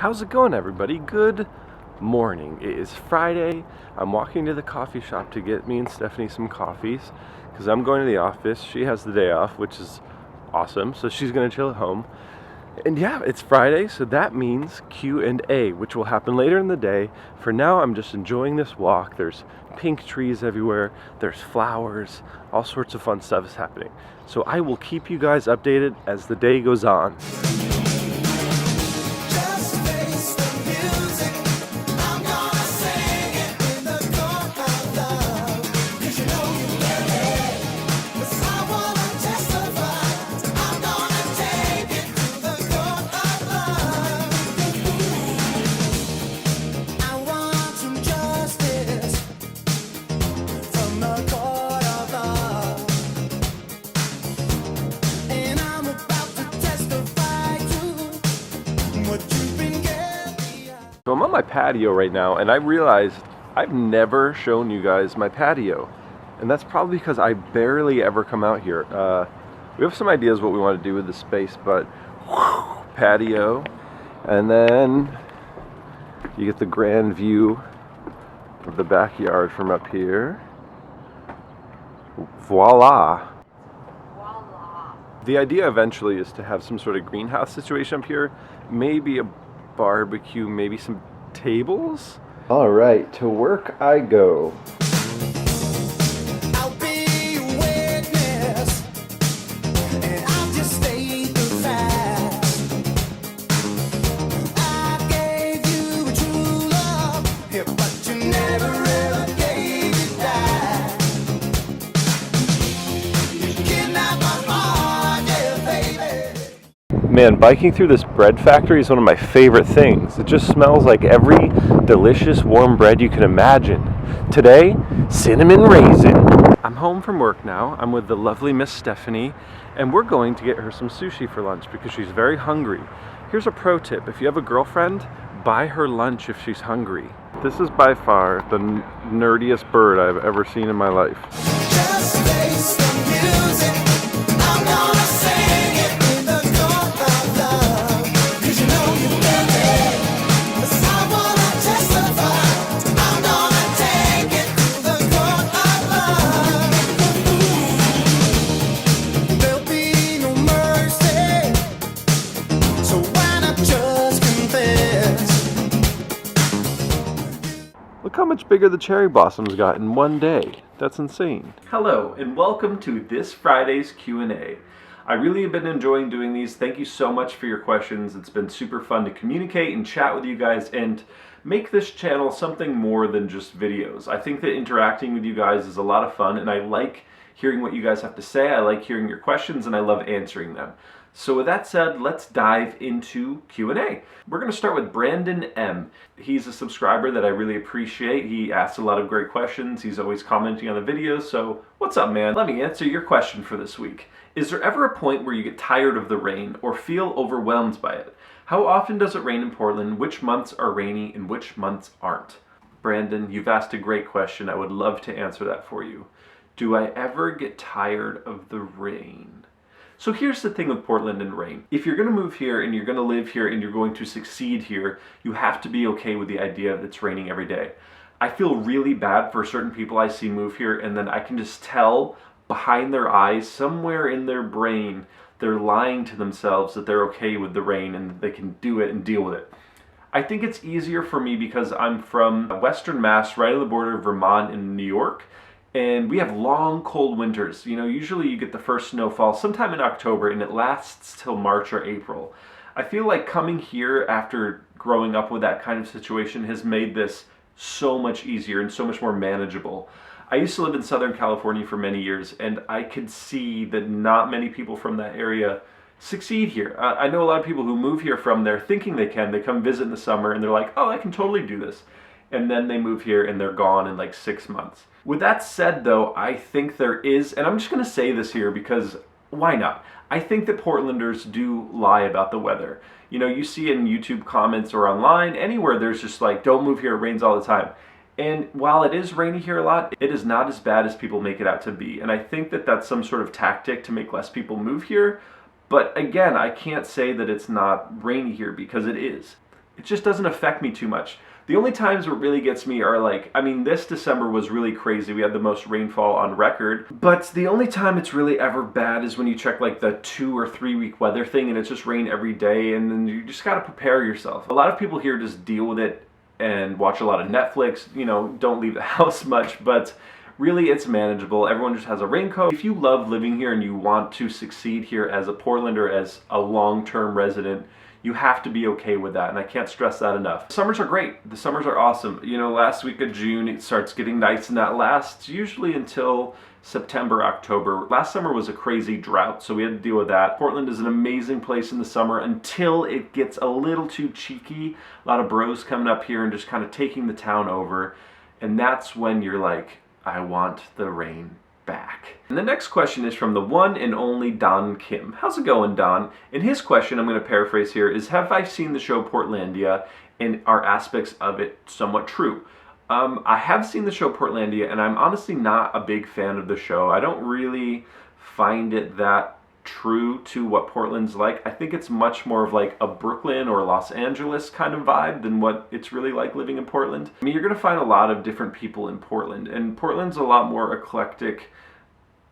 How's it going, everybody? Good morning. It is Friday. I'm walking to the coffee shop to get me and Stephanie some coffees because I'm going to the office. She has the day off, which is awesome, so she's going to chill at home. And yeah, it's Friday, so that means Q&A, which will happen later in the day. For now, I'm just enjoying this walk. There's pink trees everywhere. There's flowers. All sorts of fun stuff is happening. So I will keep you guys updated as the day goes on. So I'm on my patio right now, and I realized I've never shown you guys my patio. And that's probably because I barely ever come out here. We have some ideas what we want to do with the space, but patio. And then you get the grand view of the backyard from up here. Voila! The idea eventually is to have some sort of greenhouse situation up here. Maybe a barbecue, maybe some tables. All right, to work I go. I'll be a witness, and I'll just state the facts. I gave you a true love, but you never really gave it back. You kidnapped my heart, yeah, baby. Man, biking through this bread factory is one of my favorite things. It just smells like every delicious warm bread you can imagine. Today, cinnamon raisin. I'm home from work now. I'm with the lovely Miss Stephanie, and we're going to get her some sushi for lunch because she's very hungry. Here's a pro tip. If you have a girlfriend, buy her lunch if she's hungry. This is by far the nerdiest bird I've ever seen in my life. Just face the music. I'm gonna sing it. Look how much bigger the cherry blossoms got in one day. That's insane. Hello, and welcome to this Friday's Q&A. I really have been enjoying doing these. Thank you so much for your questions. It's been super fun to communicate and chat with you guys and make this channel something more than just videos. I think that interacting with you guys is a lot of fun, and I like hearing what you guys have to say. I like hearing your questions, and I love answering them. So with that said, let's dive into Q&A. We're going to start with Brandon M. He's a subscriber that I really appreciate. He asks a lot of great questions. He's always commenting on the videos. So what's up, man? Let me answer your question for this week. Is there ever a point where you get tired of the rain or feel overwhelmed by it? How often does it rain in Portland? Which months are rainy and which months aren't? Brandon, you've asked a great question. I would love to answer that for you. Do I ever get tired of the rain? So here's the thing with Portland and rain. If you're going to move here and you're going to live here and you're going to succeed here, you have to be okay with the idea that it's raining every day. I feel really bad for certain people I see move here, and then I can just tell behind their eyes, somewhere in their brain, they're lying to themselves that they're okay with the rain and that they can do it and deal with it. I think it's easier for me because I'm from Western Mass, right on the border of Vermont and New York. And we have long, cold winters. You know, usually you get the first snowfall sometime in October, and it lasts till March or April. I feel like coming here after growing up with that kind of situation has made this so much easier and so much more manageable. I used to live in Southern California for many years, and I could see that not many people from that area succeed here. I know a lot of people who move here from there thinking they can. They come visit in the summer, and they're like, oh, I can totally do this. And then they move here, and they're gone in like 6 months. With that said, though, I think there is, and I'm just going to say this here because why not? I think that Portlanders do lie about the weather. You know, you see in YouTube comments or online, anywhere, there's just like, don't move here, it rains all the time. And while it is rainy here a lot, it is not as bad as people make it out to be. And I think that that's some sort of tactic to make less people move here. But again, I can't say that it's not rainy here because it is. it just doesn't affect me too much. The only times what really gets me are like, I mean, this December was really crazy. We had the most rainfall on record. But the only time it's really ever bad is when you check like the 2 or 3 week weather thing and it's just rain every day, and then you just gotta prepare yourself. A lot of people here just deal with it and watch a lot of Netflix, you know, don't leave the house much, but really it's manageable. Everyone just has a raincoat. If you love living here and you want to succeed here as a Portlander, as a long-term resident, you have to be okay with that, and I can't stress that enough. Summers are great. The summers are awesome. You know, last week of June, it starts getting nice, and that lasts usually until September, October. Last summer was a crazy drought, so we had to deal with that. Portland is an amazing place in the summer until it gets a little too cheeky. A lot of bros coming up here and just kind of taking the town over, and that's when you're like, I want the rain back. And the next question is from the one and only Don Kim. How's it going, Don? And his question, I'm going to paraphrase here, is have I seen the show Portlandia, and are aspects of it somewhat true? I have seen the show Portlandia, and I'm honestly not a big fan of the show. I don't really find it that true to what Portland's like. I think it's much more of like a Brooklyn or Los Angeles kind of vibe than what it's really like living in Portland. I mean, you're going to find a lot of different people in Portland, and Portland's a lot more eclectic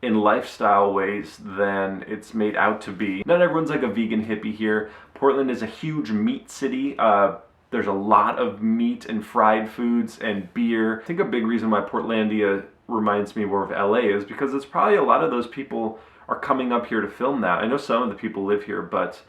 in lifestyle ways than it's made out to be. Not everyone's like a vegan hippie here. Portland is a huge meat city. There's a lot of meat and fried foods and beer. I think a big reason why Portlandia reminds me more of LA is because it's probably a lot of those people are coming up here to film that. I know some of the people live here, but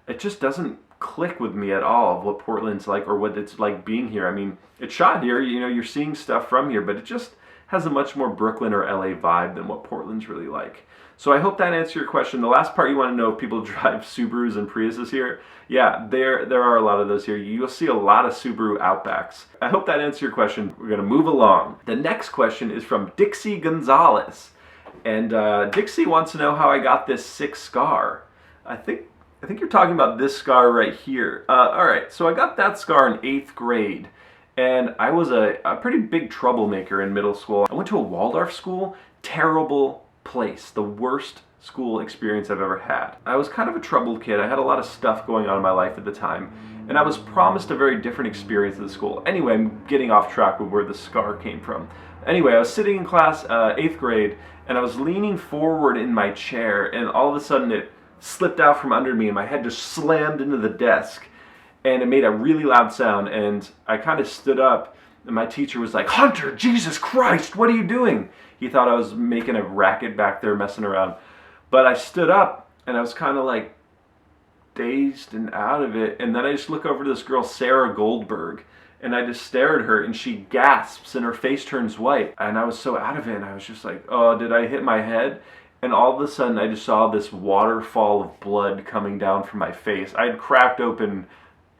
it just doesn't click with me at all of what Portland's like or what it's like being here. I mean, it's shot here, you know, you're seeing stuff from here, but it just has a much more Brooklyn or LA vibe than what Portland's really like. So I hope that answered your question. The last part, you want to know if people drive Subarus and Priuses here. Yeah, there are a lot of those here. You'll see a lot of Subaru Outbacks. I hope that answered your question. We're going to move along. The next question is from Dixie Gonzalez. And Dixie wants to know how I got this sick scar. I think you're talking about this scar right here. All right, so I got that scar in 8th grade. And I was a pretty big troublemaker in middle school. I went to a Waldorf school. Terrible place. The worst school experience I've ever had. I was kind of a troubled kid. I had a lot of stuff going on in my life at the time, and I was promised a very different experience at the school. Anyway, I'm getting off track with where the scar came from. Anyway, I was sitting in class, 8th grade, and I was leaning forward in my chair, and all of a sudden it slipped out from under me, and my head just slammed into the desk, and it made a really loud sound, and I kind of stood up, and my teacher was like, "Hunter, Jesus Christ, what are you doing?" He thought I was making a racket back there messing around. But I stood up, and I was kind of like dazed and out of it, and then I just look over to this girl, Sarah Goldberg, and I just stare at her, and she gasps, and her face turns white, and I was so out of it, and I was just like, oh, did I hit my head? And all of a sudden, I just saw this waterfall of blood coming down from my face. I had cracked open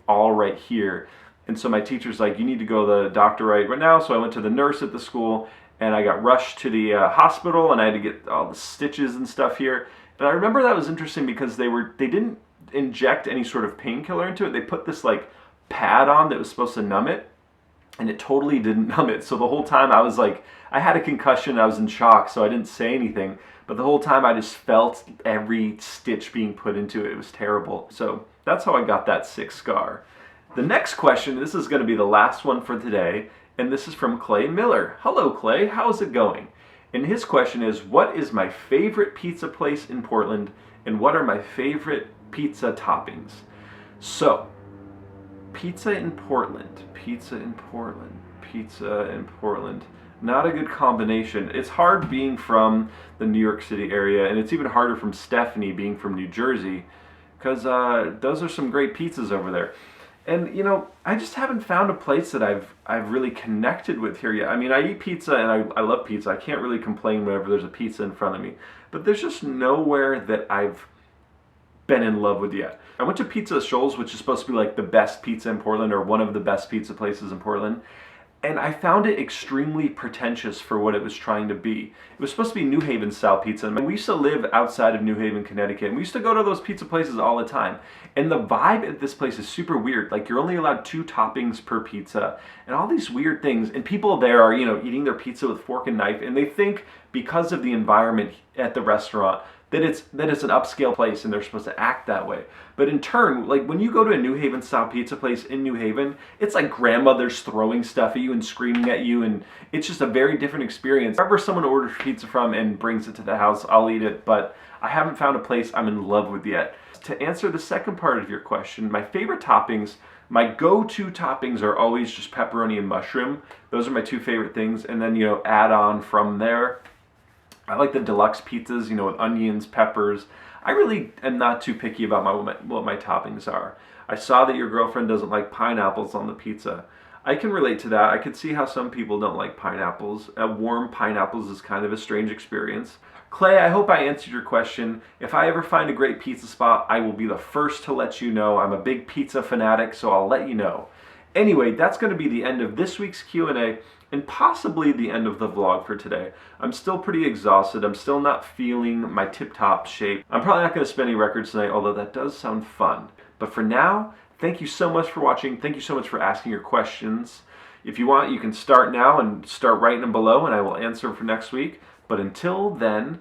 all right here, and so my teacher's like, you need to go to the doctor right now, so I went to the nurse at the school, and I got rushed to the hospital, and I had to get all the stitches and stuff here. And I remember that was interesting because they didn't inject any sort of painkiller into it. They put this like pad on that was supposed to numb it, and it totally didn't numb it. So the whole time I was like, I had a concussion, I was in shock, so I didn't say anything. But the whole time I just felt every stitch being put into it. It was terrible. So that's how I got that sick scar. The next question, this is going to be the last one for today, and this is from Clay Miller. Hello, Clay. How's it going? And his question is, what is my favorite pizza place in Portland, and what are my favorite pizza toppings? So, pizza in Portland, pizza in Portland, pizza in Portland. Not a good combination. It's hard being from the New York City area, and it's even harder from Stephanie being from New Jersey, because those are some great pizzas over there. And, you know, I just haven't found a place that I've really connected with here yet. I mean, I eat pizza, and I love pizza. I can't really complain whenever there's a pizza in front of me. But there's just nowhere that I've been in love with yet. I went to Pizza Shoals, which is supposed to be like the best pizza in Portland, or one of the best pizza places in Portland. And I found it extremely pretentious for what it was trying to be. It was supposed to be New Haven style pizza. And we used to live outside of New Haven, Connecticut, and we used to go to those pizza places all the time. And the vibe at this place is super weird. Like, you're only allowed 2 toppings per pizza, and all these weird things. And people there are, you know, eating their pizza with fork and knife, and they think because of the environment at the restaurant that it's an upscale place and they're supposed to act that way. But in turn, like when you go to a New Haven style pizza place in New Haven, it's like grandmothers throwing stuff at you and screaming at you, and it's just a very different experience. Wherever someone orders pizza from and brings it to the house, I'll eat it, but I haven't found a place I'm in love with yet. To answer the second part of your question, my favorite toppings, my go-to toppings are always just pepperoni and mushroom. Those are my two favorite things, and then, add on from there. I like the deluxe pizzas, with onions, peppers. I really am not too picky about what my toppings are. I saw that your girlfriend doesn't like pineapples on the pizza. I can relate to that. I can see how some people don't like pineapples. Warm pineapples is kind of a strange experience. Clay, I hope I answered your question. If I ever find a great pizza spot, I will be the first to let you know. I'm a big pizza fanatic, so I'll let you know. Anyway, that's going to be the end of this week's Q&A and possibly the end of the vlog for today. I'm still pretty exhausted. I'm still not feeling my tip-top shape. I'm probably not going to spin any records tonight, although that does sound fun. But for now, thank you so much for watching. Thank you so much for asking your questions. If you want, you can start now and start writing them below, and I will answer them for next week. But until then...